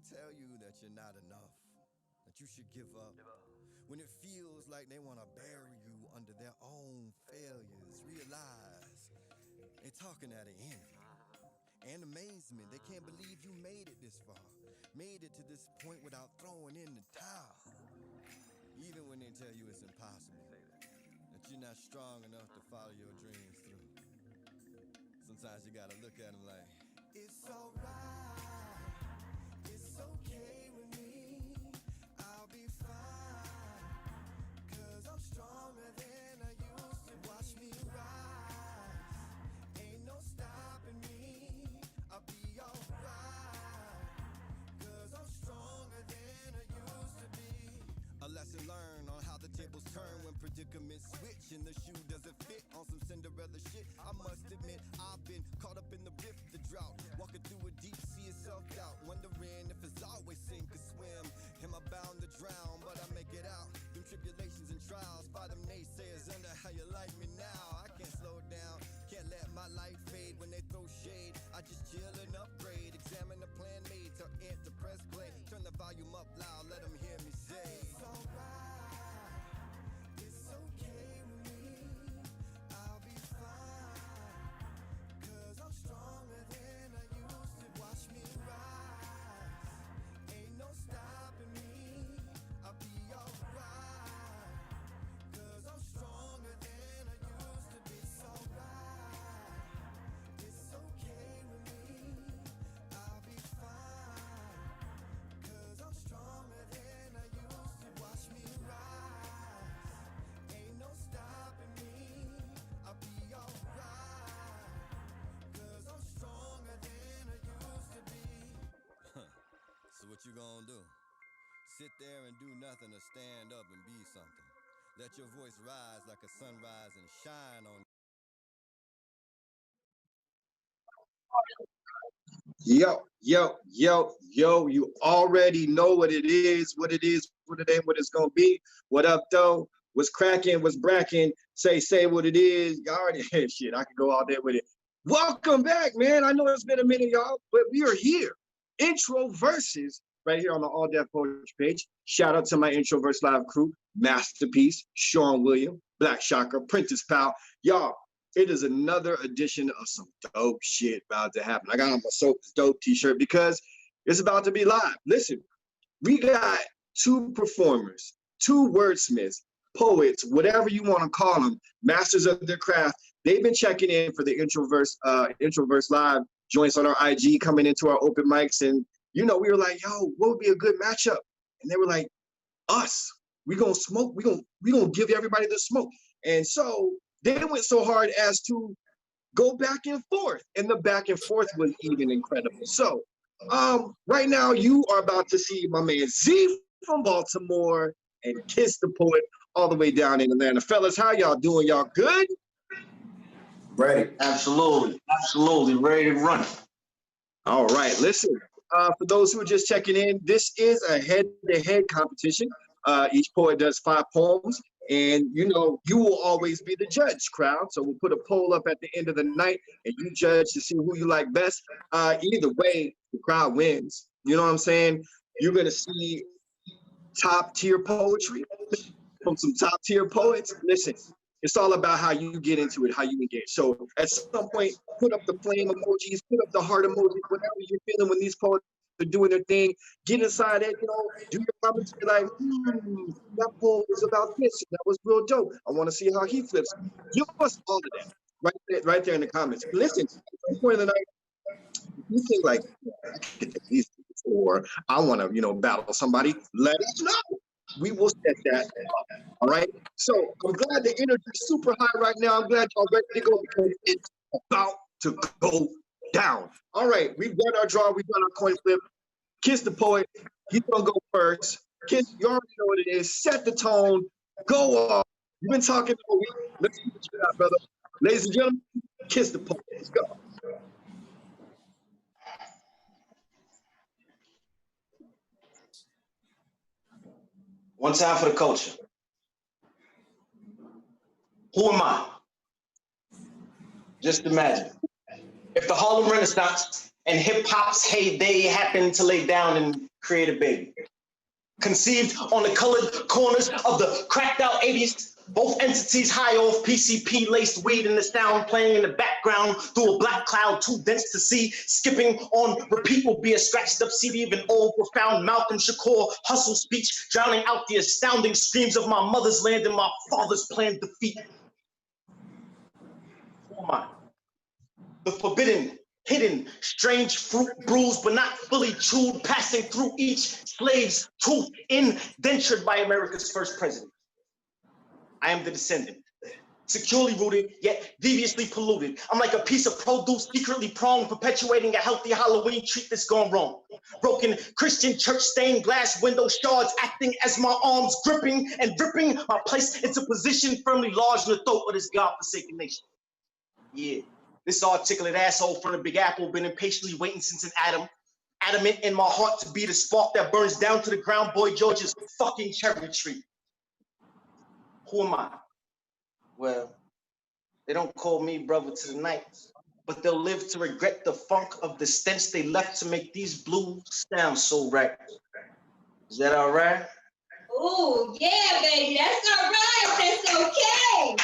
tell you that you're not enough, that you should give up, when it feels like they want to bury you under their own failures, realize they're talking out of envy and amazement. They can't believe you made it this far, made it to this point without throwing in the towel. Even when they tell you it's impossible, that you're not strong enough to follow your dreams through. Sometimes you gotta look at them like, it's alright, it's okay with me, I'll be fine, cause I'm stronger than I used to. Watch me rise, ain't no stopping me, I'll be alright, cause I'm stronger than I used to be. A lesson learned on how the tables turn when predicaments switch and the shoe doesn't fit on some Cinderella shit. I must admit, I've been caught up in the rift, the drought, walking through a deep sea of self-doubt, wondering if it's always sink or swim. Am I bound to drown? But I make it out. Them tribulations and trials, by them naysayers under how you like me now. I can't slow down, can't let my light fade when they throw shade. I just chill and upgrade, examine the plan made, tell Ant to press play, turn the volume up loud, let them hear me say, it's alright, it's okay with me, I'll be fine, cause I'm stronger than I used to. Watch me rise, ain't no stopping me, I'll be alright, cause I'm stronger than I used to be. It's alright, it's okay with me, I'll be fine, cause I'm stronger than I used to. Watch me rise, ain't no stopping me, I'll be alright, cause I'm stronger than I used to be. So what you gonna do? Sit there and do nothing or stand up and be something? Let your voice rise like a sunrise and shine on. Yo, you already know what it is, what it is, what it ain't, what it's gonna be. What up, though? What's cracking? What's bracking? Say what it is. Y'all already shit. I could go all day with it. Welcome back, man. I know it's been a minute, y'all, but we are here. Introverses right here on the All Deaf Poetry page. Shout out to my Introverse Live crew, Masterpiece, Sean William, Black Shocker, Prentice Pal. Y'all, it is another edition of some dope shit about to happen. I got on my Soap is Dope t-shirt because it's about to be live. Listen, we got two performers, two wordsmiths, poets, whatever you want to call them, masters of their craft. They've been checking in for the Introverse Live joints on our IG, coming into our open mics. And, we were like, yo, what would be a good matchup? And they were like, us. We gonna smoke. We gonna give everybody the smoke. And so they went so hard as to go back and forth, and the back and forth was even incredible. So, right now you are about to see my man Z from Baltimore and Kiss the Poet all the way down in Atlanta. Fellas, how y'all doing? Y'all good? Ready. Absolutely ready to run. All right, listen. For those who are just checking in, this is a head-to-head competition. Each poet does 5 poems, and you will always be the judge, crowd. So we'll put a poll up at the end of the night, and you judge to see who you like best. Either way, the crowd wins. You know what I'm saying? You're gonna see top-tier poetry from some top-tier poets. Listen, it's all about how you get into it, how you engage. So at some point, put up the flame emojis, put up the heart emojis, whatever you're feeling when these poets are doing their thing. Get inside it, do your comments, be like, that poem was about this. That was real dope. I want to see how he flips. Give us all of that right there in the comments. Listen, at some point of the night, if you think like, I could take these things, or I want to, battle somebody, let us know. We will set that up. All right. So I'm glad the energy is super high right now. I'm glad y'all ready to go because it's about to go down. All right. We've done our draw. We've done our coin flip. Kiss the Poet. He's going to go first. Kiss, you already know what it is. Set the tone. Go off. You've been talking all week. Let's see what you got, brother. Ladies and gentlemen, Kiss the Poet. Let's go. One time for the culture. Who am I? Just imagine. If the Harlem Renaissance and hip hop's heyday happened to lay down in created baby. Conceived on the colored corners of the cracked out 80s. Both entities high off PCP laced weed and the sound playing in the background through a black cloud too dense to see. Skipping on repeat will be a scratched up CD of an old profound Malcolm Shakur hustle speech, drowning out the astounding screams of my mother's land and my father's planned defeat. Who am I? The forbidden, hidden, strange fruit bruised but not fully chewed, passing through each slave's tooth, indentured by America's first president. I am the descendant, securely rooted, yet deviously polluted. I'm like a piece of produce secretly pronged, perpetuating a healthy Halloween treat that's gone wrong. Broken Christian church stained glass window shards acting as my arms gripping and ripping my place into position firmly lodged in the throat of this godforsaken nation. Yeah, this articulate asshole from the Big Apple been impatiently waiting since an atom. Adamant in my heart to be the spark that burns down to the ground Boy George's fucking cherry tree. Who am I? Well, they don't call me brother to the night, but they'll live to regret the funk of the stench they left to make these blues sound so right. Is that all right? Ooh, yeah, baby, that's all right. That's okay.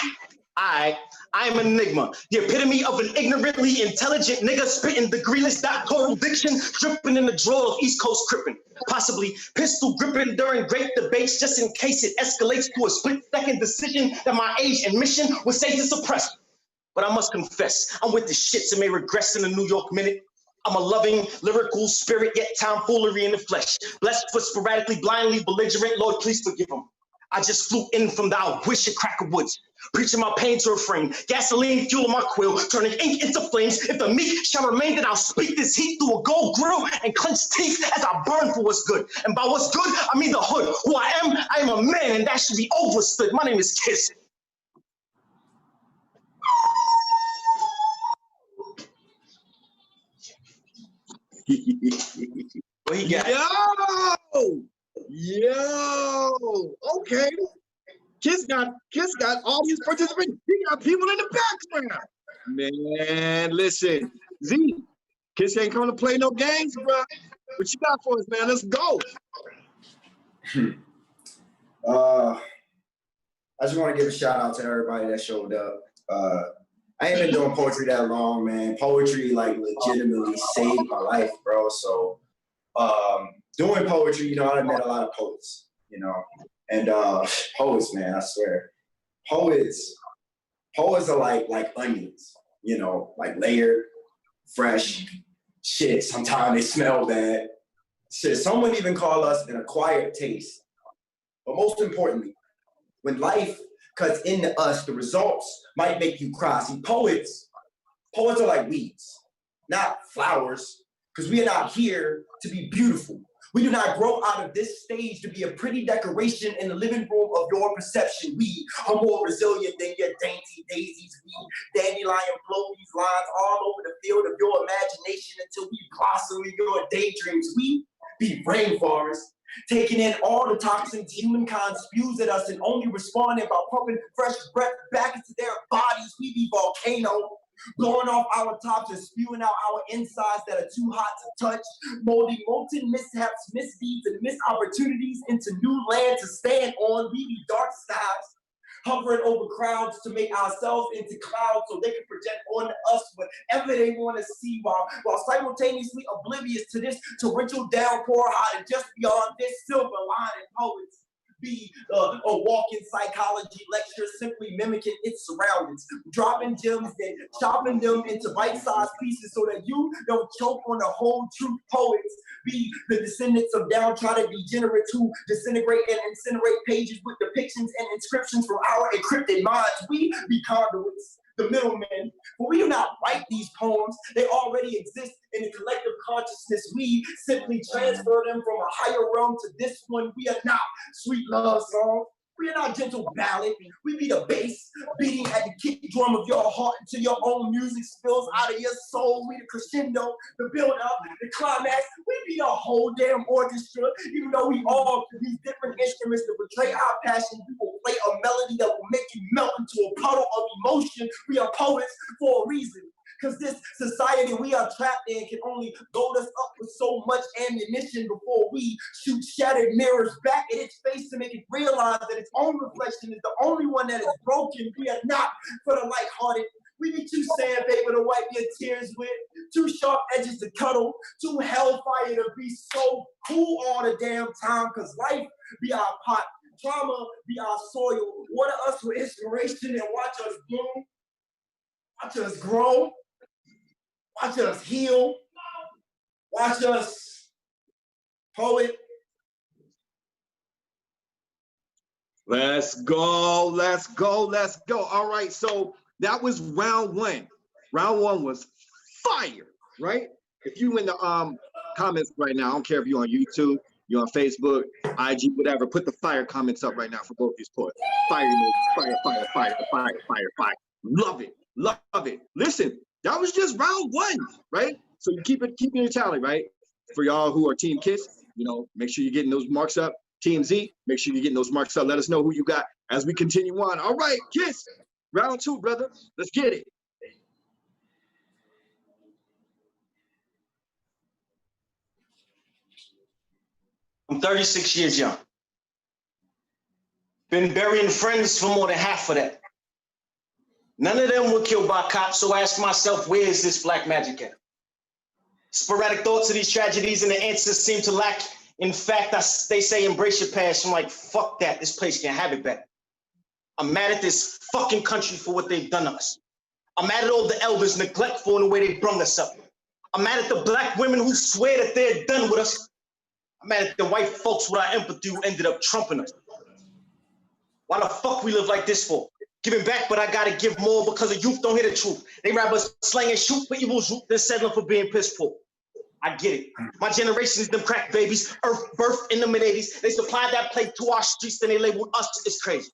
I'm an enigma, the epitome of an ignorantly intelligent nigga spitting degreeless doctoral diction, dripping in the drawer of East Coast crippin', possibly pistol gripping during great debates just in case it escalates to a split-second decision that my age and mission would say to suppress. But I must confess, I'm with the shits and may regress in a New York minute. I'm a loving, lyrical spirit, yet tomfoolery in the flesh. Blessed for sporadically, blindly belligerent, Lord, please forgive him. I just flew in from the I wish of Cracker Woods, preaching my pain to refrain, gasoline fueling my quill, turning ink into flames. If the meat shall remain, then I'll speak this heat through a gold grill and clench teeth as I burn for what's good. And by what's good, I mean the hood. Who I am a man, and that should be overstood. My name is Kiss. What he got? Yo, okay. Kiss got audience participants. He got people in the background. Man, listen, Z, Kiss ain't coming to play no games, bro. What you got for us, man? Let's go. I just want to give a shout out to everybody that showed up. I ain't been doing poetry that long, man. Poetry like legitimately saved my life, bro. So doing poetry, you know, I met a lot of poets, you know, and poets, man, I swear. Poets are like onions, you know, like layered, fresh, shit. Sometimes they smell bad. Shit, some would even call us an acquired taste. But most importantly, when life cuts into us, the results might make you cry. See, poets are like weeds, not flowers, because we are not here to be beautiful. We do not grow out of this stage to be a pretty decoration in the living room of your perception. We are more resilient than your dainty daisies. We dandelion blow these lines all over the field of your imagination until we blossom in your daydreams. We be rainforests, taking in all the toxins humankind spews at us and only responding by pumping fresh breath back into their bodies. We be volcano, blowing off our tops and spewing out our insides that are too hot to touch, molding molten mishaps, misdeeds, and missed opportunities into new land to stand on. We be dark skies, hovering over crowds to make ourselves into clouds so they can project on us whatever they want to see while simultaneously oblivious to this torrential downpour hot. And just beyond this silver lining, poets be a walking psychology lecture, simply mimicking its surroundings, dropping gems and chopping them into bite-sized pieces so that you don't choke on the whole truth. Poets be the descendants of downtrodden degenerates who disintegrate and incinerate pages with depictions and inscriptions from our encrypted minds. We be conduits, the middlemen, but we do not write these poems. They already exist in the collective consciousness. We simply transfer them from a higher realm to this one. We are not sweet love songs. We are not gentle ballad. We be the bass beating at the kick drum of your heart until your own music spills out of your soul. We the crescendo, the build up, the climax. We be the whole damn orchestra. Even though we all these different instruments to portray our passion, we will play a melody that will make you melt into a puddle of emotion. We are poets for a reason. Because this society we are trapped in can only load us up with so much ammunition before we shoot shattered mirrors back at its face to make it realize that its own reflection is the only one that is broken. We are not for the lighthearted. We need too sandpaper to wipe your tears with, too sharp edges to cuddle, too hellfire to be so cool all the damn time, because life be our pot, trauma be our soil. Water us with inspiration and watch us bloom, watch us grow, watch us heal, watch us poet. Let's go, let's go, let's go. All right, so that was round one. Round one was fire, right? If you in the comments right now, I don't care if you're on YouTube, you're on Facebook, IG, whatever, put the fire comments up right now for both these poets. Fire, fire, fire, fire, fire, fire, fire. Love it, love it. Listen, that was just round one, right? So you keep your tally, right? For y'all who are Team Kiss, you know, make sure you're getting those marks up. Team Z, make sure you're getting those marks up. Let us know who you got as we continue on. All right, Kiss, round two, brother. Let's get it. I'm 36 years young. Been burying friends for more than half of that. None of them were killed by cops, so I ask myself, where is this black magic at? Sporadic thoughts of these tragedies and the answers seem to lack. In fact, they say embrace your past. I'm like, fuck that, this place can't have it back. I'm mad at this fucking country for what they've done to us. I'm mad at all the elders neglectful in the way they brung us up. I'm mad at the black women who swear that they're done with us. I'm mad at the white folks with our empathy who ended up trumping us. Why the fuck we live like this for? Giving back, but I gotta give more because the youth don't hear the truth. They rather slang and shoot for evil's root than settling for being piss poor. I get it. My generation is them crack babies, earth birth in the mid-80s. They supplied that plate to our streets, then they labeled us as crazy.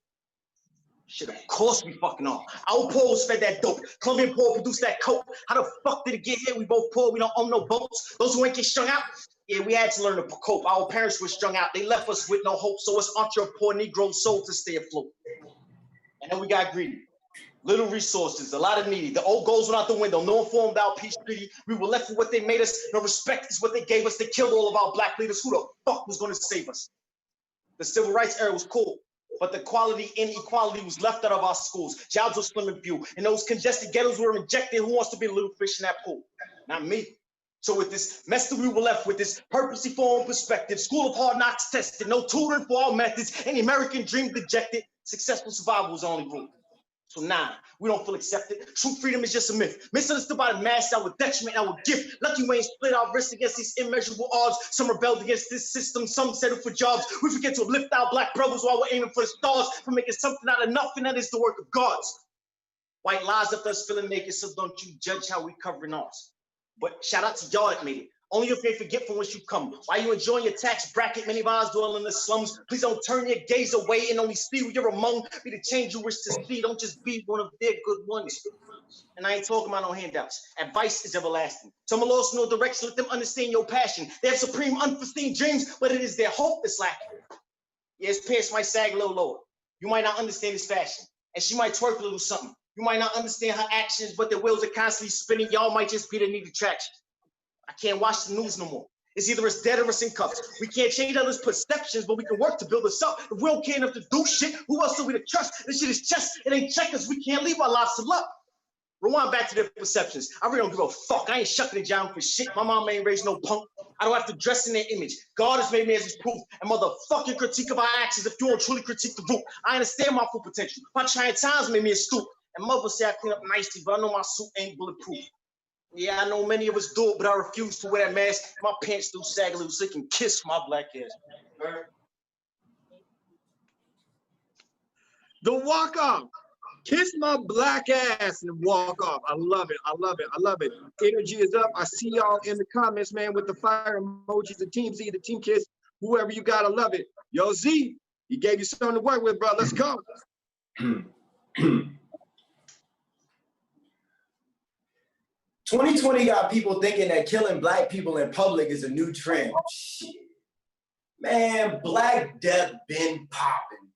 Shit, of course we fucking are. Our poor was fed that dope. Colombian poor produced that coke. How the fuck did it get here? We both poor, we don't own no boats. Those who ain't get strung out, yeah, we had to learn to cope. Our parents were strung out. They left us with no hope, so it's on your poor Negro soul to stay afloat. And then we got greedy. Little resources, a lot of needy. The old goals went out the window. No informed our peace treaty. We were left with what they made us. No respect is what they gave us. They killed all of our black leaders. Who the fuck was going to save us? The civil rights era was cool, but the quality inequality was left out of our schools. Jobs were slim and few, and those congested ghettos were rejected. Who wants to be a little fish in that pool? Not me. So with this mess that we were left with, this purposely formed perspective, school of hard knocks tested, no tutoring for all methods, and the American dream dejected, successful survival was only rule. So nah, we don't feel accepted. True freedom is just a myth. Misunderstood by the mass, our detriment, our gift. Lucky we ain't split our wrists against these immeasurable odds. Some rebelled against this system, some settled for jobs. We forget to uplift our black brothers while we're aiming for the stars, for making something out of nothing that is the work of gods. White lies left us feeling naked, so don't you judge how we covering ours. But shout out to y'all that made it. Only if they forget from whence you come. While you enjoying your tax bracket, many of us dwell in the slums. Please don't turn your gaze away and only see who you're among. Be the change you wish to see. Don't just be one of their good ones. And I ain't talking about no handouts. Advice is everlasting. Some are lost no direction. Let them understand your passion. They have supreme unforeseen dreams, but it is their hope that's lacking. Yeah, his pants might sag a little lower. You might not understand his fashion. And she might twerk a little something. You might not understand her actions, but their wheels are constantly spinning. Y'all might just be the need attraction. I can't watch the news no more. It's either us dead or us in cuffs. We can't change others' perceptions, but we can work to build us up. If we don't care enough to do shit, who else are we to trust? This shit is chess. It ain't checkers. We can't leave our lives to luck. Rewind back to their perceptions. I really don't give a fuck. I ain't shucking and jiving for shit. My mom ain't raised no punk. I don't have to dress in their image. God has made me as his proof. And motherfucking critique of our actions if you don't truly critique the root. I understand my full potential. My trying times made me a stoop. And mother say I clean up nicely, but I know my suit ain't bulletproof. Yeah, I know many of us do it, but I refuse to wear that mask. My pants still sag a little so they can kiss my black ass. The walk off. Kiss my black ass and walk off. I love it. I love it. I love it. Energy is up. I see y'all in the comments, man, with the fire emojis, the Team Z, the Team Kiss, whoever you got. I love it. Yo, Z, he gave you something to work with, bro. Let's go. 2020 got people thinking that killing black people in public is a new trend. Shit. Man, Black Death been popping,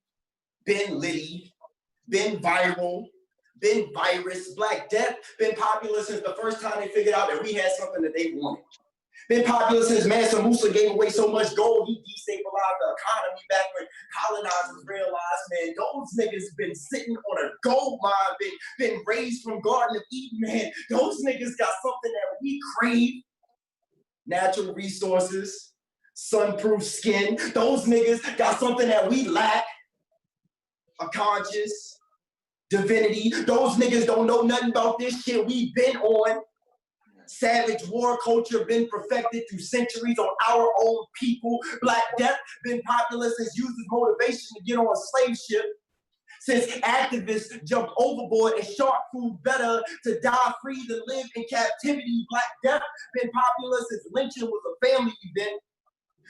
been litty, been viral, been virus. Black Death been popular since the first time they figured out that we had something that they wanted. Been popular since Mansa Musa gave away so much gold, he destabilized the economy back when colonizers realized, man, those niggas been sitting on a gold mine, been raised from Garden of Eden, man. Those niggas got something that we crave. Natural resources, sunproof skin. Those niggas got something that we lack. A conscience, divinity. Those niggas don't know nothing about this shit we been on. Savage war culture been perfected through centuries on our own people. Black Death been popular since youth as motivation to get on a slave ship. Since activists jumped overboard and shark food better to die free than live in captivity. Black Death been popular since lynching was a family event.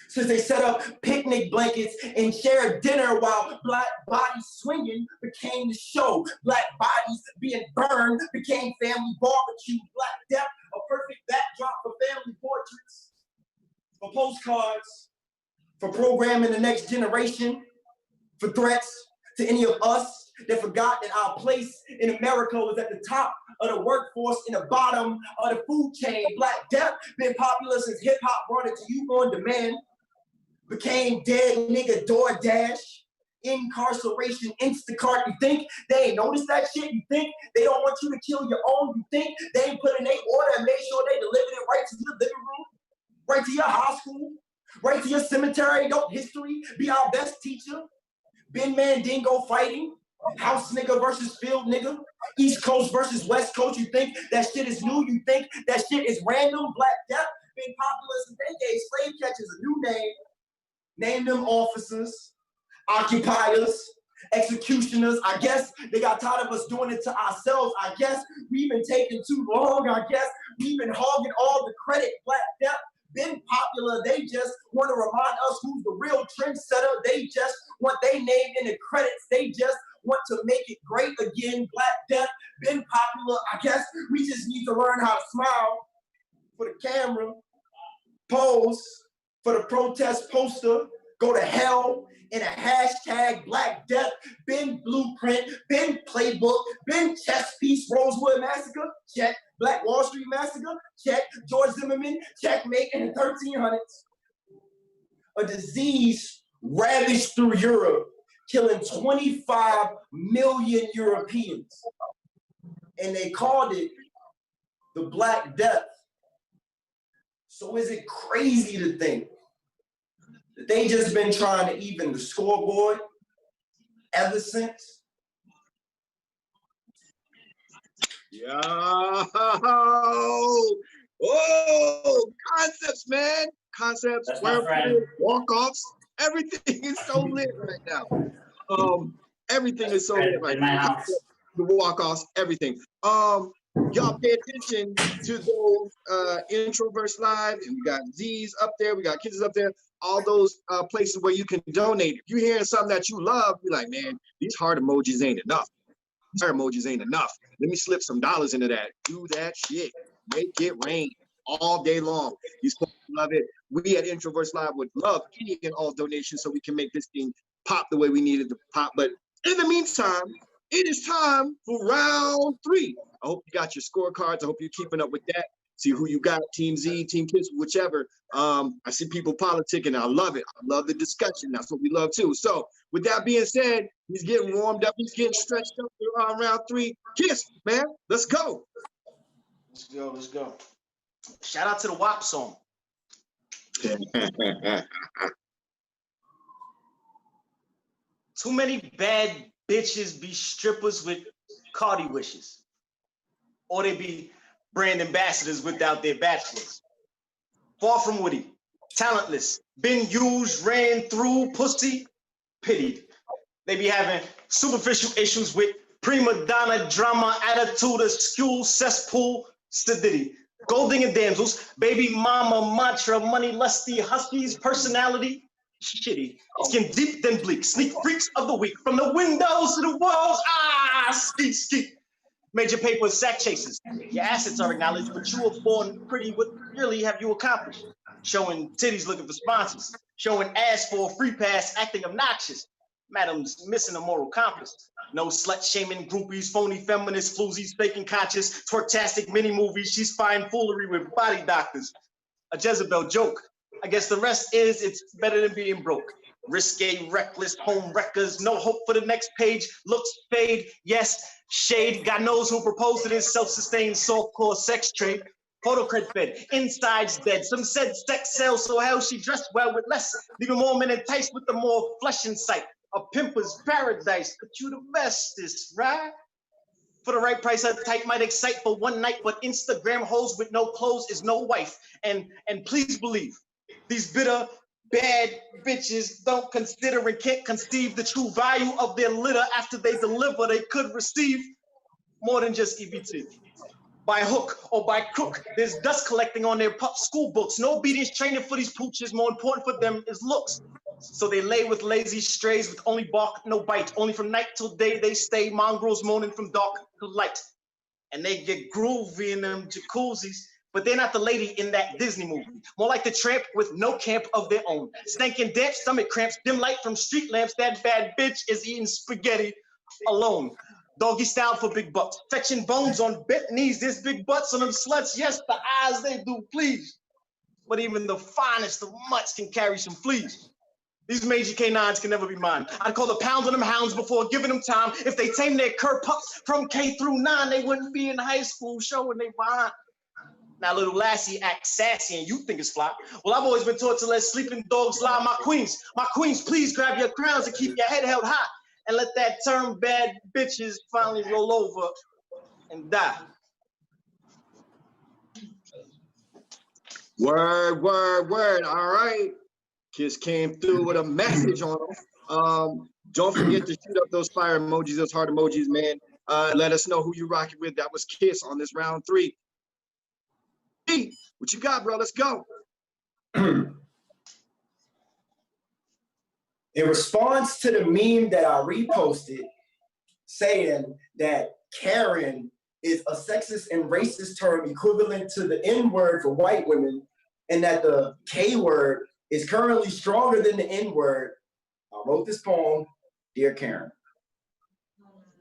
Since they set up picnic blankets and shared dinner while black bodies swinging became the show. Black bodies being burned became family barbecue. Black Death, a perfect backdrop for family portraits, for postcards, for programming the next generation, for threats to any of us that forgot that our place in America was at the top of the workforce and the bottom of the food chain. Black Death been popular since hip hop brought it to you on demand. Became dead nigga DoorDash, incarceration, Instacart. You think they ain't noticed that shit? You think they don't want you to kill your own? You think they ain't put in their order and made sure they delivered it right to your living room, right to your high school, right to your cemetery? Don't history be our best teacher? Ben Mandingo fighting, house nigga versus field nigga, East Coast versus West Coast. You think that shit is new? You think that shit is random? Black Death been popular since they gave slave catchers a new name. Name them officers, occupiers, executioners. I guess they got tired of us doing it to ourselves. I guess we've been taking too long. I guess we've been hogging all the credit. Black Death been popular. They just want to remind us who's the real trendsetter. They just want their name in the credits. They just want to make it great again. Black Death been popular. I guess we just need to learn how to smile for the camera, pose for the protest poster, go to hell in a hashtag. Black Death, been blueprint, been playbook, been chess piece. Rosewood Massacre, check. Black Wall Street Massacre, check. George Zimmerman, checkmate in the 1300s. A disease ravaged through Europe, killing 25 million Europeans. And they called it the Black Death. So is it crazy to think that they just been trying to even the scoreboard ever since? Yo! Oh, concepts, man. Concepts, walk-offs. Everything is so lit right now. Everything is so lit right now. The walk-offs, everything. Y'all pay attention to those Introverse Live, and we got Z's up there, we got Kids up there, all those places where you can donate. If you're hearing something that you love, be like, man, these heart emojis ain't enough. These heart emojis ain't enough. Let me slip some dollars into that. Do that shit. Make it rain all day long. These folks love it. We at Introverse Live would love any and all donations so we can make this thing pop the way we need it to pop. But in the meantime, it is time for round 3. I hope you got your scorecards. I hope you're keeping up with that. See who you got, Team Z, Team Kids, whichever. I see people politicking. I love it. I love the discussion. That's what we love too. So with that being said, he's getting warmed up. He's getting stretched up for round 3. Kiss, man. Let's go. Let's go. Let's go. Shout out to the WAP song. Too many bad bitches be strippers with Cardi wishes. Or they be brand ambassadors without their bachelors. Far from witty, talentless, been used, ran through, pussy, pitied. They be having superficial issues with prima donna, drama, attitude, askew, cesspool, stupidity. Gold digging damsels, baby mama, mantra, money, lusty, huskies, personality, shitty. Skin deep then bleak, sneak freaks of the week. From the windows to the walls, skeet, skeet. Major paper sack chases. Your assets are acknowledged, but you were born pretty. What really have you accomplished? Showing titties looking for sponsors. Showing ass for a free pass, acting obnoxious. Madam's missing a moral compass. No slut-shaming groupies, phony feminists, floozies, faking conscious, twerktastic mini-movies. She's fine foolery with body doctors. A Jezebel joke. I guess the rest is it's better than being broke. Risque, reckless, home wreckers, no hope for the next page. Looks fade, yes, shade. God knows who proposed to this self-sustained softcore sex trade. Photo cred fed, insides dead. Some said sex sells, so hell she dressed well with less. Leaving more men enticed with the more flesh in sight. A pimper's paradise, but you the bestest, right? For the right price, a type might excite for one night, but Instagram hoes with no clothes is no wife. And please believe, these bitter, bad bitches don't consider and can't conceive the true value of their litter after they deliver. They could receive more than just EBT. By hook or by crook, there's dust collecting on their pup school books. No obedience training for these pooches. More important for them is looks. So they lay with lazy strays with only bark, no bite. Only from night till day they stay, mongrels moaning from dark to light. And they get groovy in them jacuzzis, but they're not the lady in that Disney movie. More like the tramp with no camp of their own. Stinking damp stomach cramps, dim light from street lamps. That bad bitch is eating spaghetti alone. Doggy style for big butts. Fetching bones on bent knees. There's big butts on them sluts. Yes, the eyes they do please. But even the finest of mutts can carry some fleas. These major canines can never be mine. I'd call the pounds on them hounds before giving them time. If they tame their cur pups from K through 9, they wouldn't be in high school showing they behind. Now little lassie acts sassy and you think it's fly. Well, I've always been taught to let sleeping dogs lie. My queens, please grab your crowns and keep your head held high. And let that term bad bitches finally roll over and die. Word, word, word. All right. Kiss came through with a message on them. Don't forget to shoot up those fire emojis, those heart emojis, man. Let us know who you rocking with. That was Kiss on this round 3. Hey, what you got, bro? Let's go. In response to the meme that I reposted saying that Karen is a sexist and racist term equivalent to the N-word for white women, and that the K-word is currently stronger than the N-word, I wrote this poem, Dear Karen.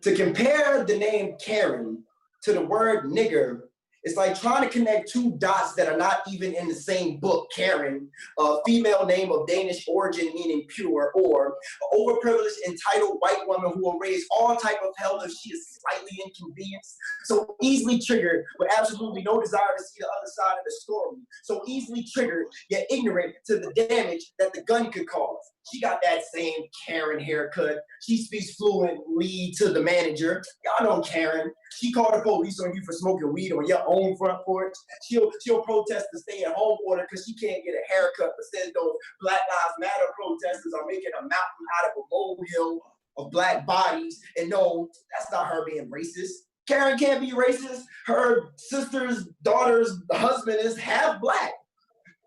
To compare the name Karen to the word nigger, it's like trying to connect two dots that are not even in the same book. Karen, a female name of Danish origin meaning pure, or an overprivileged, entitled white woman who will raise all type of hell if she is slightly inconvenienced. So easily triggered with absolutely no desire to see the other side of the story. So easily triggered, yet ignorant to the damage that the gun could cause. She got that same Karen haircut. She speaks fluently to the manager. Y'all know Karen. She called the police on you for smoking weed on your own front porch. She'll protest the stay-at-home order because she can't get a haircut, but says those Black Lives Matter protesters are making a mountain out of a molehill of black bodies. And no, that's not her being racist. Karen can't be racist. Her sister's daughter's husband is half black.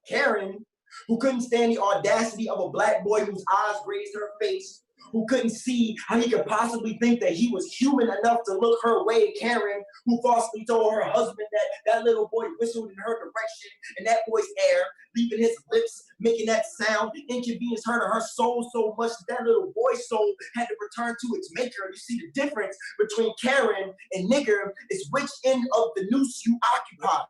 Karen, who couldn't stand the audacity of a black boy whose eyes grazed her face, who couldn't see how he could possibly think that he was human enough to look her way. Karen, who falsely told her husband that that little boy whistled in her direction, and that boy's air, leaving his lips, making that sound, inconvenienced her to her soul so much that little boy's soul had to return to its maker. You see, the difference between Karen and nigger is which end of the noose you occupy.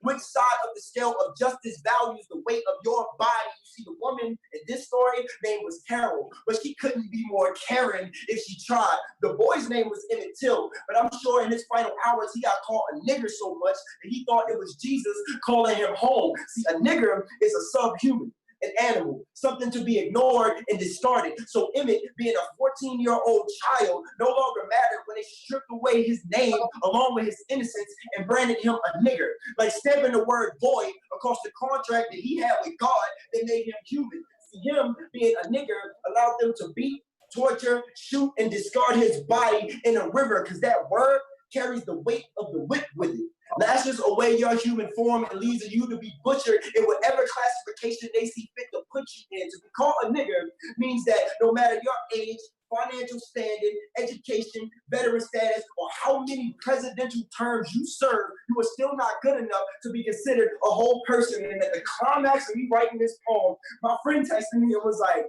Which side of the scale of justice values the weight of your body? You see, the woman in this story name was Carol, but she couldn't be more Karen if she tried. The boy's name was Emmett Till, but I'm sure in his final hours he got called a nigger so much that he thought it was Jesus calling him home. See, a nigger is a subhuman, an animal, something to be ignored and discarded. So Emmett, being a 14-year-old child, no longer mattered when they stripped away his name along with his innocence and branded him a nigger. Like stamping the word boy across the contract that he had with God that made him human. See, him being a nigger allowed them to beat, torture, shoot, and discard his body in a river, because that word carries the weight of the whip with it. Lashes away your human form and leaves you to be butchered in whatever classification they see fit to put you in. To be called a nigger means that no matter your age, financial standing, education, veteran status, or how many presidential terms you serve, you are still not good enough to be considered a whole person. And at the climax of me writing this poem, my friend texted me and was like,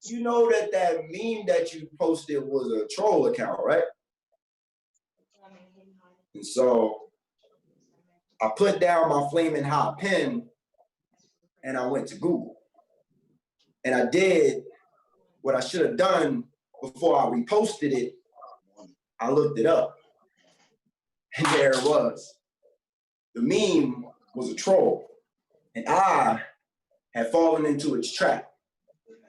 you know that meme that you posted was a troll account, right? And so I put down my flaming hot pen and I went to Google. And I did what I should have done before I reposted it. I looked it up. And there it was. The meme was a troll. And I had fallen into its trap.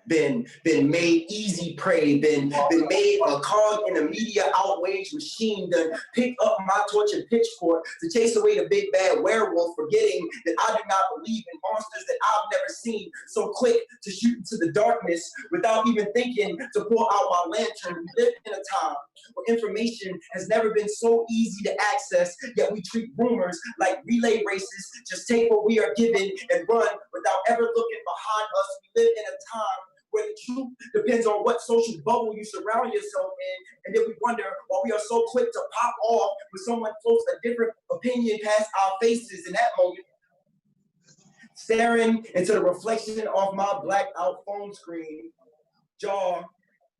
Been made easy prey, been made a cog in a media outrage machine, done picked up my torch and pitchfork to chase away the big bad werewolf, forgetting that I do not believe in monsters that I've never seen, so quick to shoot into the darkness without even thinking to pull out my lantern. We live in a time where information has never been so easy to access, yet we treat rumors like relay races, just take what we are given and run without ever looking behind us. We live in a time where the truth depends on what social bubble you surround yourself in, and then we wonder why we are so quick to pop off when someone floats a different opinion past our faces in that moment. Staring into the reflection of my blacked out phone screen, jaw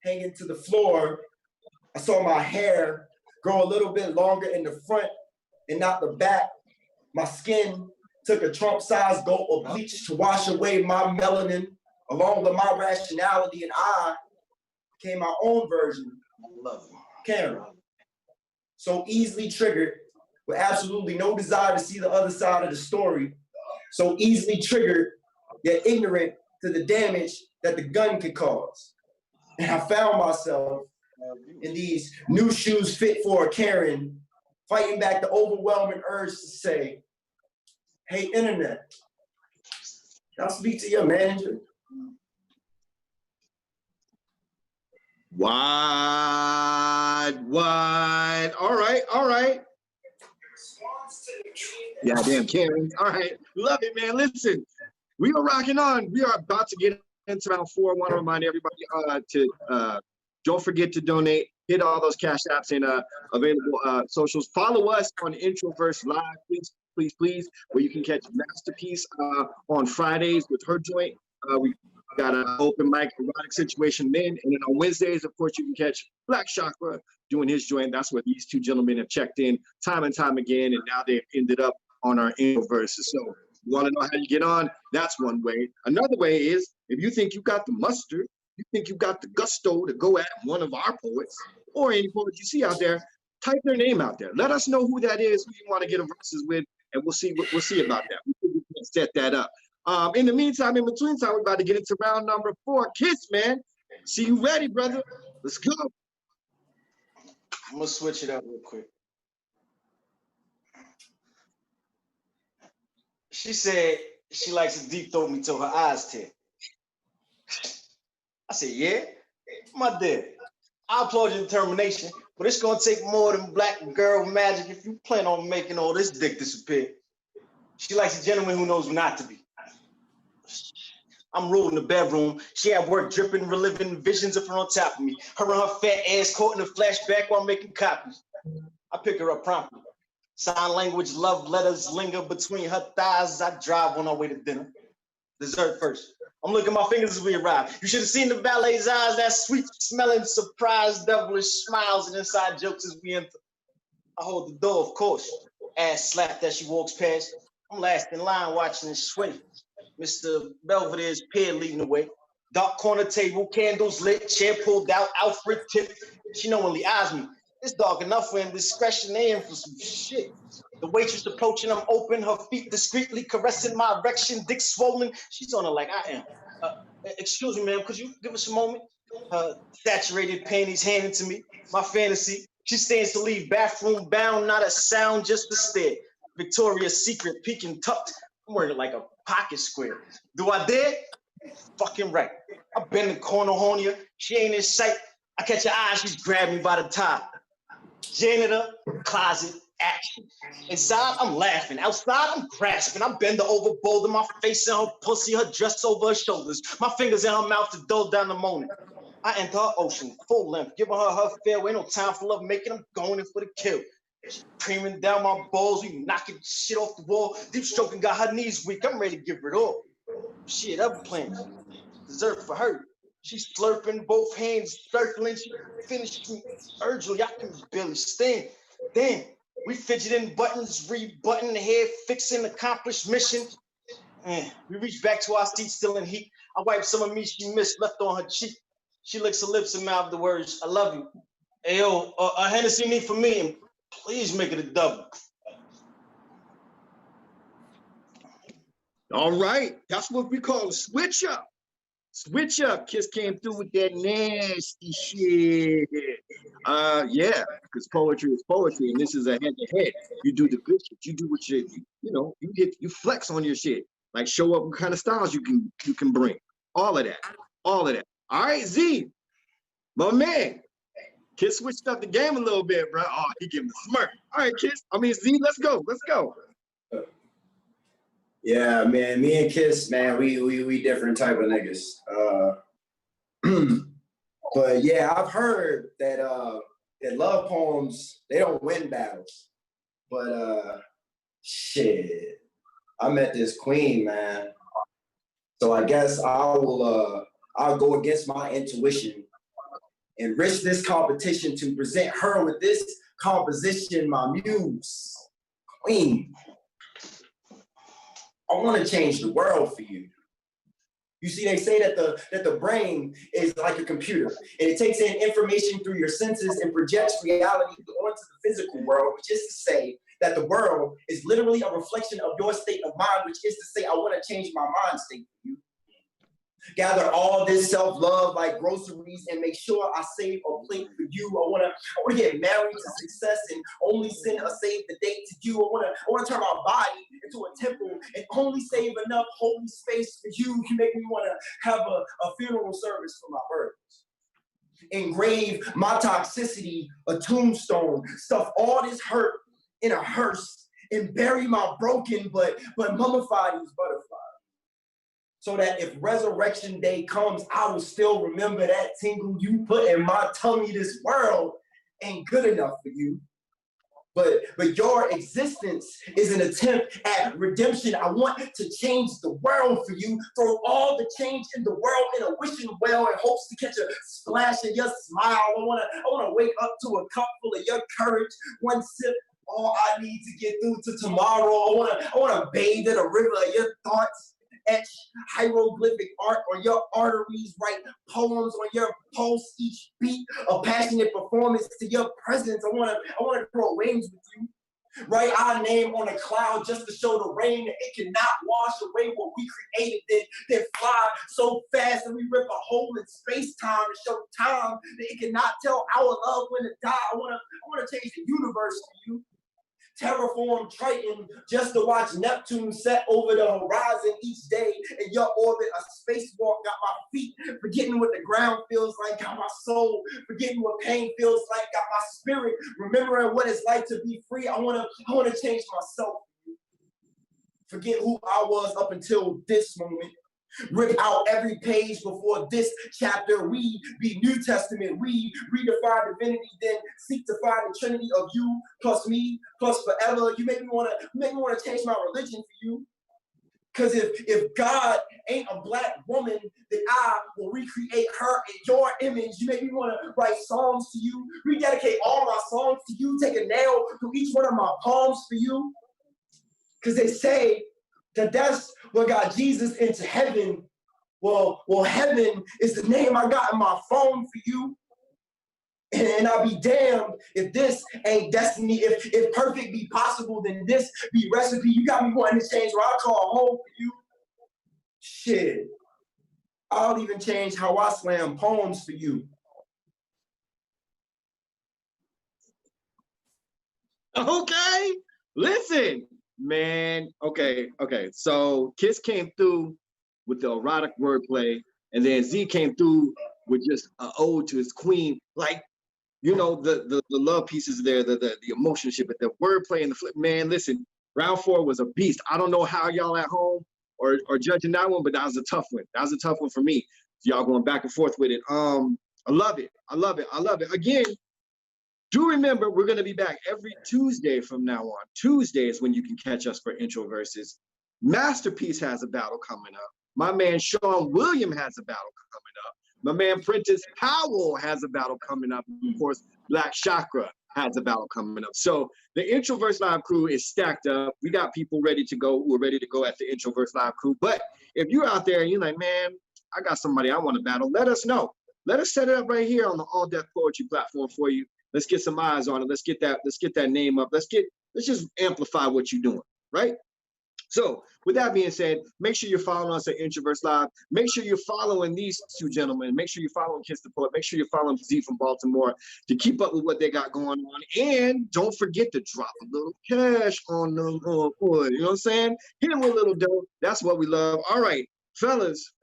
hanging to the floor, I saw my hair grow a little bit longer in the front and not the back. My skin took a Trump-sized gulp of bleach to wash away my melanin, along with my rationality, and I became my own version of Karen. So easily triggered, with absolutely no desire to see the other side of the story. So easily triggered, yet ignorant to the damage that the gun could cause. And I found myself in these new shoes fit for a Karen, fighting back the overwhelming urge to say, hey, internet, can I speak to your manager? Wide. All right. Yeah, damn Karen. All right, love it, man. Listen, we are rocking on. We are about to get into round 4. I want to remind everybody to don't forget to donate. Hit all those cash apps and available socials. Follow us on Introverse Live, please, where you can catch Masterpiece on Fridays with her joint. We got an open mic erotic situation then, and then on Wednesdays, of course, you can catch Black Chakra doing his joint. That's what these two gentlemen have checked in time and time again, and now they've ended up on our Introverse. So you want to know how you get on? That's one way. Another way is if you think you got the mustard, you think you got the gusto to go at one of our poets or any poet you see out there, type their name out there. Let us know who that is, who you want to get a verses with, and we'll see about that. We can set that up. In the meantime, in between time, we're about to get into round number 4. Kiss, man. See you ready, brother. Let's go. I'm gonna switch it up real quick. She said she likes to deep throat me till her eyes tear. I said, yeah, my dear. I applaud your determination, but it's gonna take more than black girl magic if you plan on making all this dick disappear. She likes a gentleman who knows not to be. I'm ruling the bedroom. She at work dripping, reliving visions of her on top of me. Her and her fat ass caught in a flashback while making copies. I pick her up promptly. Sign language, love letters linger between her thighs as I drive on our way to dinner. Dessert first. I'm looking at my fingers as we arrive. You should have seen the valet's eyes, that sweet smelling, surprised, devilish smiles and inside jokes as we enter. I hold the door, of course. Ass slapped as she walks past. I'm last in line watching it sway. Mr. Belvedere's peer leading the way. Dark corner table, candles lit, chair pulled out, Alfred tipped. She knowingly eyes me. It's dark enough for indiscretion and for some shit. The waitress approaching, I'm open, her feet discreetly caressing my erection, dick swollen. She's on her like I am. Excuse me, ma'am, could you give us a moment? Her saturated panties handed to me, my fantasy. She stands to leave, bathroom bound, not a sound, just a stare. Victoria's Secret, peeking tucked. I'm wearing it like a pocket square. Do I dare? Fucking right. I bend the corner on you. She ain't in sight. I catch her eye, she's grabbed me by the top. Janitor, closet, action. Inside, I'm laughing. Outside, I'm grasping. I bend her over, boulder my face in her pussy, her dress over her shoulders. My fingers in her mouth to dole down the moaning. I enter her ocean, full length, giving her farewell. Ain't no time for love making, I'm going in for the kill. She creaming down my balls, we knocking shit off the wall. Deep stroking got her knees weak, I'm ready to give it all. Shit, other plans. Dessert for her. She's slurping, both hands circling. She finished me, Virgil, I can barely stand. Then we fidgeting buttons, rebutton the hair, fixing accomplished mission. We reach back to our seats, still in heat. I wipe some of me she missed, left on her cheek. She licks her lips and mouths the words, I love you. Hey, yo, a Hennessy need for me, and please make it a double. All right, that's what we call a switch up. Switch up. Kiss came through with that nasty shit. Yeah, because poetry is poetry, and this is a head-to-head. You do the good shit. You do what you flex on your shit. Like show up what kind of styles you can bring. All of that. All right, Z, my man. Kiss switched up the game a little bit, bro. Oh, he giving a smirk. All right, Kiss. Z, let's go. Yeah, man. Me and Kiss, man, we different type of niggas. But yeah, I've heard that love poems, they don't win battles. But shit, I met this queen, man. So I guess I'll go against my intuition and risk this competition to present her with this composition, my muse, queen. I want to change the world for you. You see, they say that the brain is like a computer, and it takes in information through your senses and projects reality onto the physical world, which is to say that the world is literally a reflection of your state of mind, which is to say I want to change my mind state for you. Gather all this self-love like groceries and make sure I save a plate for you. I want to get married to success and only send a save the date to you. I want to turn my body into a temple and only save enough holy space for you. You make me want to have a funeral service for my birds. Engrave my toxicity, a tombstone, stuff all this hurt in a hearse and bury my broken but mummify these butterflies. So that if resurrection day comes, I will still remember that tingle you put in my tummy. This world ain't good enough for you. But your existence is an attempt at redemption. I want to change the world for you. Throw all the change in the world in a wishing well in hopes to catch a splash of your smile. I wanna wake up to a cup full of your courage. One sip, all I need to get through to tomorrow. I wanna bathe in a river of your thoughts. Etch hieroglyphic art on your arteries, write poems on your pulse, each beat a passionate performance to your presence. I wanna throw wings with you. Write our name on a cloud just to show the rain that it cannot wash away what we created, then fly so fast that we rip a hole in space-time to show time that it cannot tell our love when to die. I wanna change the universe for you. Terraform Triton just to watch Neptune set over the horizon each day in your orbit. A spacewalk got my feet forgetting what the ground feels like, got my soul forgetting what pain feels like, got my spirit remembering what it's like to be free. I wanna change myself. Forget who I was up until this moment. Rip out every page before this chapter. We be New Testament. We redefine divinity, then seek to find the Trinity of you plus me plus forever. You make me wanna change my religion for you. Cause if God ain't a black woman, then I will recreate her in your image. You make me wanna write songs to you, rededicate all my songs to you, take a nail through each one of my palms for you. Cause they say that that's what got Jesus into heaven. Well, heaven is the name I got in my phone for you. And I'll be damned if this ain't destiny. If perfect be possible, then this be recipe. You got me wanting to change what I call home for you. Shit. I'll even change how I slam poems for you. Okay, listen. Man, okay. So Kiss came through with the erotic wordplay, and then Z came through with just an ode to his queen. Like, you know, the love pieces there, the emotionship, but the wordplay and the flip. Man, listen, round 4 was a beast. I don't know how y'all at home or judging that one, but that was a tough one. That was a tough one for me. So y'all going back and forth with it. I love it. Again, do remember, we're going to be back every Tuesday from now on. Tuesday is when you can catch us for Introverses. Masterpiece has a battle coming up. My man Sean William has a battle coming up. My man Prentice Powell has a battle coming up. Of course, Black Chakra has a battle coming up. So the Introverse Live crew is stacked up. We got people ready to go who are ready to go at the Introverse Live crew. But if you're out there and you're like, man, I got somebody I want to battle, let us know. Let us set it up right here on the All Deaf Poetry platform for you. Let's get some eyes on it. Let's get that name up. Let's just amplify what you're doing, right? So with that being said, make sure you're following us at Introverse Live. Make sure you're following these two gentlemen. Make sure you're following Kiss the Poet. Make sure you're following Z from Baltimore to keep up with what they got going on. And don't forget to drop a little cash on them. You know what I'm saying? Hit them with a little dough. That's what we love. All right, fellas,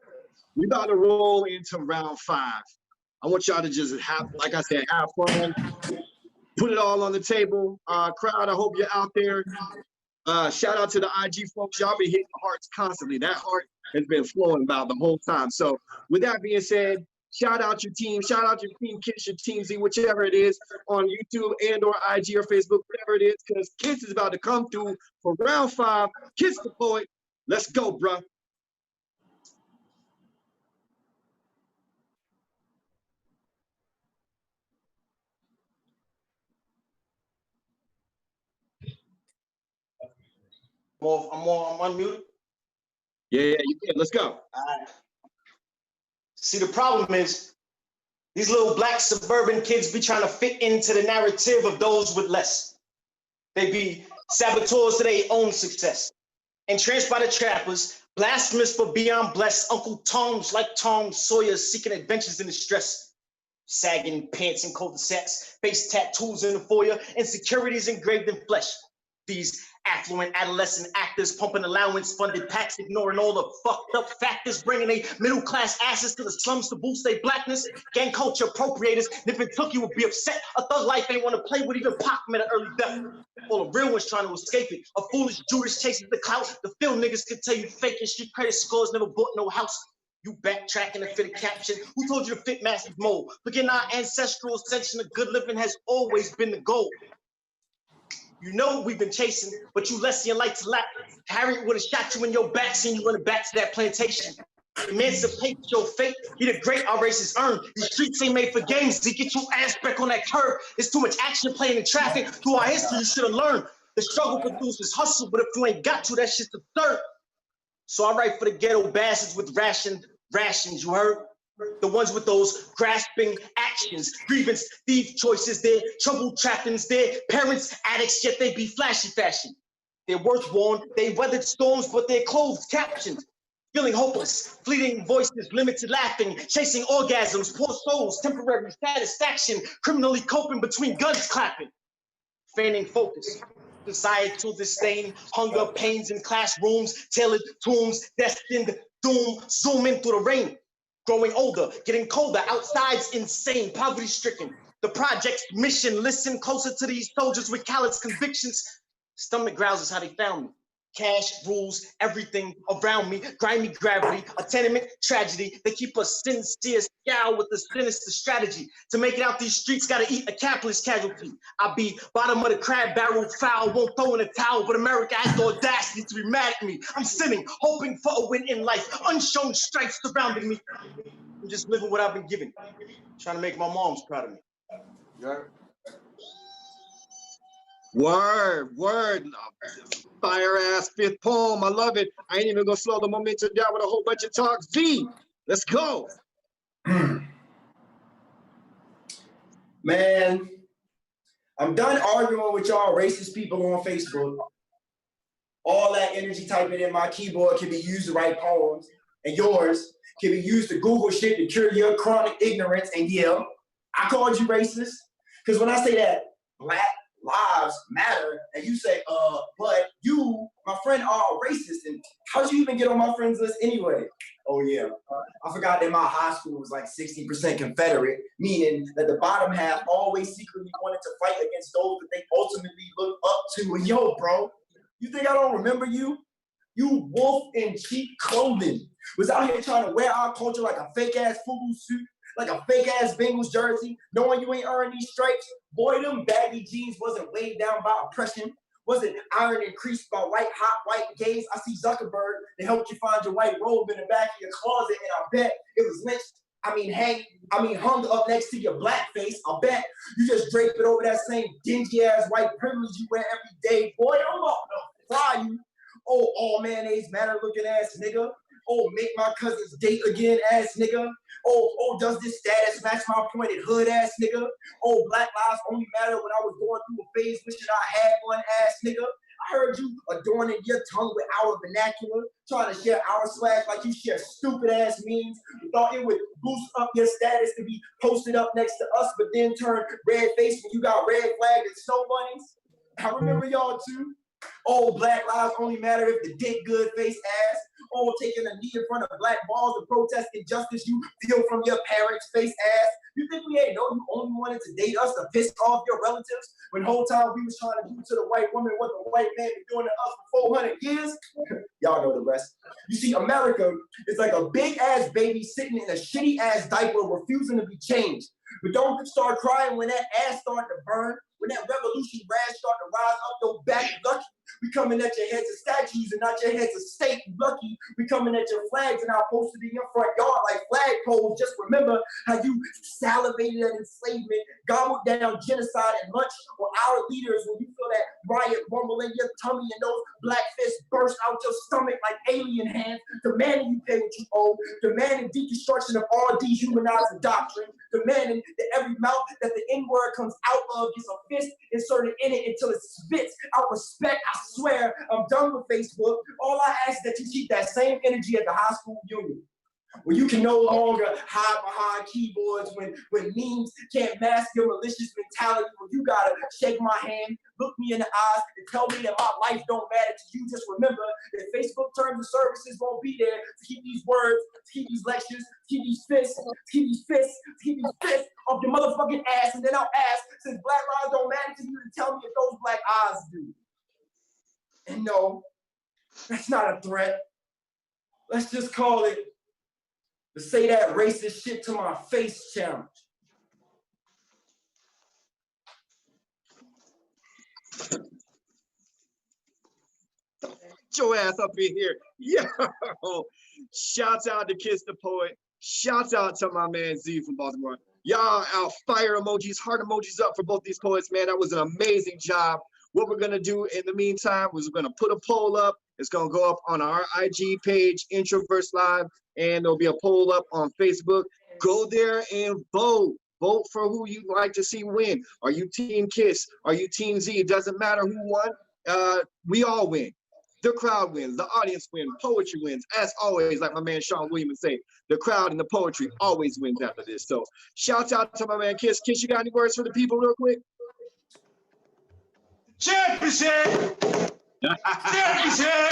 we about to roll into round 5. I want y'all to just have, like I said, have fun. Put it all on the table. Crowd, I hope you're out there. Shout out to the IG folks. Y'all been hitting hearts constantly. That heart has been flowing about the whole time. So with that being said, shout out your team. Shout out your team Kiss, your team Z, whichever it is on YouTube and or IG or Facebook, whatever it is, because Kiss is about to come through for round 5. Kiss the Poet. Let's go, bruh. I'm unmuted. Yeah, you can. Let's go. All right. See, the problem is these little black suburban kids be trying to fit into the narrative of those with less. They be saboteurs to their own success. Entranced by the trappers, blasphemous but beyond blessed, Uncle Tom's like Tom Sawyer seeking adventures in distress. Sagging pants and cul-de-sacs, face tattoos in the foyer, insecurities engraved in flesh. These affluent adolescent actors pumping allowance-funded packs, ignoring all the fucked up factors, bringing a middle-class asses to the slums to boost their blackness. Gang culture appropriators, nipping Tookie would be upset. A thug life ain't want to play with, even Pac met an early death. All the real ones trying to escape it. A foolish Judas chasing the clout. The film niggas could tell you fake and street credit scores never bought no house. You backtracking to fit a caption. Who told you to fit massive mold? Forgetting our ancestral ascension of good living has always been the goal. You know we've been chasing, but you less than your light to lap. Harriet would have shot you in your back, seen you running back to that plantation. Emancipate your fate, be the great our race has earned. These streets ain't made for games, to get your ass back on that curb. There's too much action playing in traffic. Through our history, you should have learned. The struggle produces hustle, but if you ain't got to, that shit's absurd. So I write for the ghetto bastards with rations, you heard? The ones with those grasping actions, grievance, thief choices, their trouble trappings, their parents addicts, yet they be flashy fashion. Their words worn, they weathered storms, but their clothes captioned. Feeling hopeless, fleeting voices, limited laughing, chasing orgasms, poor souls, temporary satisfaction, criminally coping between guns clapping. Feigning focus, societal disdain, hunger, pains in classrooms, tailored tombs, destined doom, zooming through the rain. Growing older, getting colder, outside's insane, poverty-stricken. The project's mission, listen closer to these soldiers with callous convictions. Stomach growls is how they found me. Cash rules everything around me. Grimy gravity, a tenement tragedy. They keep a sincere scowl with a sinister strategy. To make it out these streets, gotta eat a capitalist casualty. I be bottom of the crab barrel foul, won't throw in a towel, but America has the audacity to be mad at me. I'm sinning, hoping for a win in life. Unshown stripes surrounding me. I'm just living what I've been given. Trying to make my moms proud of me. You heard? Word. Fire ass 5th poem. I love it. I ain't even gonna slow the momentum down with a whole bunch of talk. Z, let's go. Man, I'm done arguing with y'all racist people on Facebook. All that energy typing in my keyboard can be used to write poems, and yours can be used to Google shit to cure your chronic ignorance. And yeah, I called you racist because when I say that Black lives matter, and you say, but you, my friend, are racist, and how'd you even get on my friends list anyway? Oh yeah, I forgot that my high school was like 60% Confederate, meaning that the bottom half always secretly wanted to fight against those that they ultimately look up to. And yo, bro, you think I don't remember you? You wolf in cheap clothing was out here trying to wear our culture like a fake ass FUBU suit, like a fake ass Bengals jersey, knowing you ain't earned these stripes. Boy, them baggy jeans wasn't weighed down by oppression, wasn't ironed and creased by hot white gaze. I see Zuckerberg that helped you find your white robe in the back of your closet, and I bet it was lynched hung up next to your black face. I bet you just drape it over that same dingy ass white privilege you wear every day. Boy, I'm up to fry you. Oh, all mayonnaise matter looking ass nigga. Oh, make my cousins date again ass nigga. Oh, does this status match my pointed hood ass nigga? Oh, black lives only matter when I was going through a phase wishing I had one ass nigga. I heard you adorning your tongue with our vernacular, trying to share our swag like you share stupid ass memes. You thought it would boost up your status to be posted up next to us, but then turn red face when you got red flag and snow bunnies. I remember y'all too. Oh, black lives only matter if the dick good face ass. Oh, taking a knee in front of black balls to protest injustice you feel from your parents' face ass. You think we ain't know you only wanted to date us to piss off your relatives when the whole time we was trying to do to the white woman what the white man was doing to us for 400 years? Y'all know the rest. You see, America is like a big ass baby sitting in a shitty ass diaper refusing to be changed. But don't start crying when that ass start to burn, when that revolution rash start to rise up your back. Lucky we coming at your heads of statues and not your heads of state. Lucky we coming at your flags and not posted in your front yard like flagpoles. Just remember how you salivated at enslavement, gobbled down genocide and lunch for our leaders when you feel that riot rumble in your tummy and those black fists burst out your stomach like alien hands, demanding you pay what you owe, demanding deconstruction of all dehumanizing doctrine, demanding that every mouth that the N-word comes out of gets a fist inserted in it until it spits out respect. I swear, I'm done with Facebook. All I ask is that you keep that same energy at the high school union, where you can no longer hide behind keyboards when memes can't mask your malicious mentality, where you gotta shake my hand, look me in the eyes, and tell me that my life don't matter to you. Just remember that Facebook terms of services won't be there to keep these words, to keep these lectures, to keep these fists, to keep these fists, to keep these fists off your motherfucking ass. And then I'll ask, since black lives don't matter to you, to tell me if those black eyes do. And no, that's not a threat. Let's just call it the say that racist shit to my face challenge. Get your ass up in here. Yo, shouts out to Kiss the Poet. Shouts out to my man Z from Baltimore. Y'all, our fire emojis, heart emojis up for both these poets, man. That was an amazing job. What we're going to do in the meantime is we're going to put a poll up. It's going to go up on our IG page, Introverse Live, and there'll be a poll up on Facebook. Go there and vote. Vote for who you'd like to see win. Are you Team Kiss? Are you Team Z? It doesn't matter who won. We all win. The crowd wins. The audience wins. Poetry wins. As always, like my man Sean Williams would say, the crowd and the poetry always wins after this. So shouts out to my man Kiss. Kiss, you got any words for the people real quick? Championship! Championship!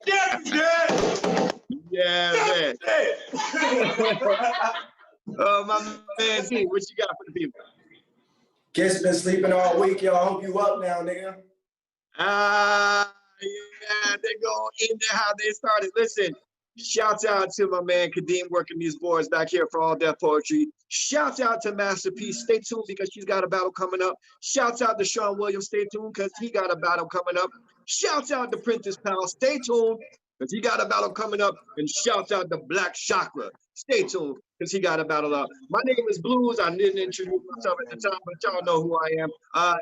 Championship! Yeah, man. My man Z, what you got for the people? Kiss been sleeping all week, yo. I hope you up now, nigga. Yeah, they go in there how they started. Listen, shouts out to my man Kadeem working these boards back here for All Deaf Poetry. Shouts out to Masterpiece. Stay tuned because she's got a battle coming up. Shouts out to Sean Williams. Stay tuned because he got a battle coming up. Shouts out to Prentice Powell. Stay tuned because he got a battle coming up. And shouts out to Black Chakra. Stay tuned because he got a battle up. My name is Blues. I didn't introduce myself at the time, but y'all know who I am.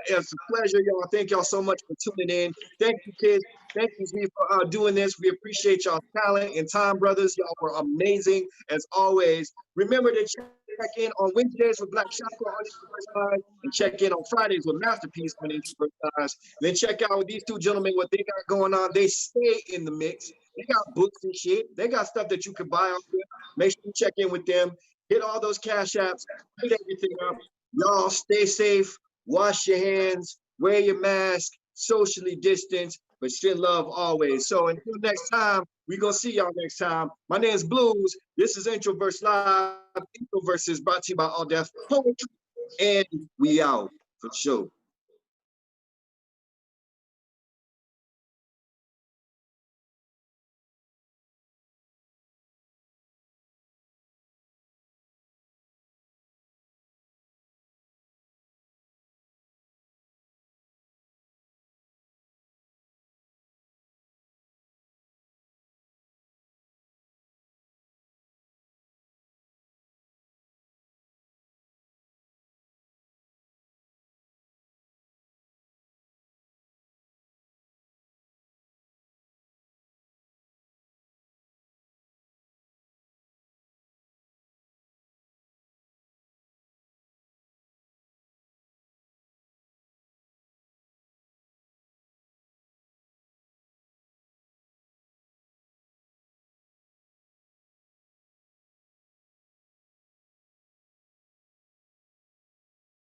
It's a pleasure, y'all. Thank y'all so much for tuning in. Thank you, kids. Thank you, Z, for doing this. We appreciate y'all's talent and time, brothers. Y'all were amazing, as always. Remember to check in on Wednesdays with Black Chakra on Introverse Live, and check in on Fridays with Masterpiece on Introverse Live. Then check out with these two gentlemen what they got going on. They stay in the mix. They got books and shit. They got stuff that you can buy off them. Make sure you check in with them. Hit all those cash apps. Hit everything up. Y'all stay safe. Wash your hands. Wear your mask. Socially distance. But send love always. So until next time, we're going to see y'all next time. My name is Blues. This is Introverse Live. Introverse is brought to you by All Deaf Poetry. And we out for sure.